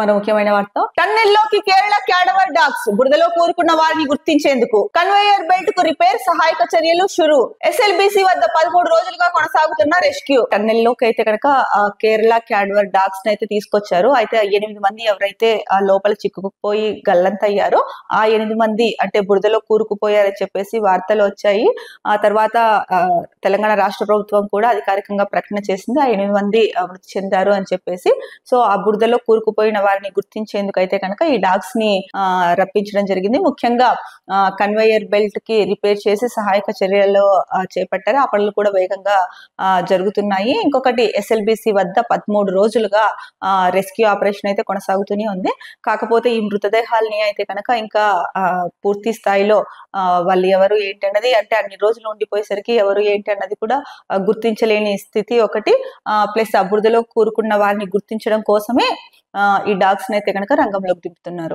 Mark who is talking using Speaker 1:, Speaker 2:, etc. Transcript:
Speaker 1: మన ముఖ్యమైన వార్త, టన్నెల్లోకి కేరళ క్యాడవర్ డాగ్స్, బురదలో కూరుకున్న వారిని గుర్తించేందుకు కన్వేయర్ బెల్ట్ కు రిపేర్, సహాయక చర్యలు షురు. ఎస్ఎల్బిసి వద్ద 13 రోజులుగా కొనసాగుతున్న రెస్క్యూ. టన్నెల్లోకి అయితే కనుక కేరళ క్యాడవర్ డాగ్స్ అయితే తీసుకొచ్చారు. అయితే 8 మంది ఎవరైతే లోపల చిక్కుకుపోయి గల్లంతయ్యారో ఆ 8 మంది అంటే బురదలో కూరుకుపోయారని చెప్పేసి వార్తలు వచ్చాయి. ఆ తర్వాత తెలంగాణ రాష్ట్ర ప్రభుత్వం కూడా అధికారికంగా ప్రకటన చేసింది. ఆ 8 మంది మృతి చెందారు అని చెప్పేసి. సో ఆ బురదలో కూరుకుపోయిన వారిని గుర్తించేందుకు అయితే కనుక ఈ డాగ్స్ ని రప్పించడం జరిగింది. ముఖ్యంగా కన్వేయర్ బెల్ట్ కి రిపేర్ చేసి సహాయక చర్యలు చేపట్టారు. ఆ పనులు కూడా వేగంగా జరుగుతున్నాయి. ఇంకొకటి, ఎస్ఎల్బిసి వద్ద 13 రోజులుగా రెస్క్యూ ఆపరేషన్ అయితే కొనసాగుతూనే ఉంది. కాకపోతే ఈ మృతదేహాలని అయితే కనుక ఇంకా పూర్తి స్థాయిలో వాళ్ళు ఎవరు ఏంటి అన్నది, అంటే అన్ని రోజులు ఉండిపోయేసరికి ఎవరు ఏంటి అన్నది కూడా గుర్తించలేని స్థితి ఒకటి. ప్లస్ అబురదలో కూరుకున్న వారిని గుర్తించడం కోసమే ఈ డాగ్స్ అయితే కనుక రంగంలోకి దింపుతున్నారు.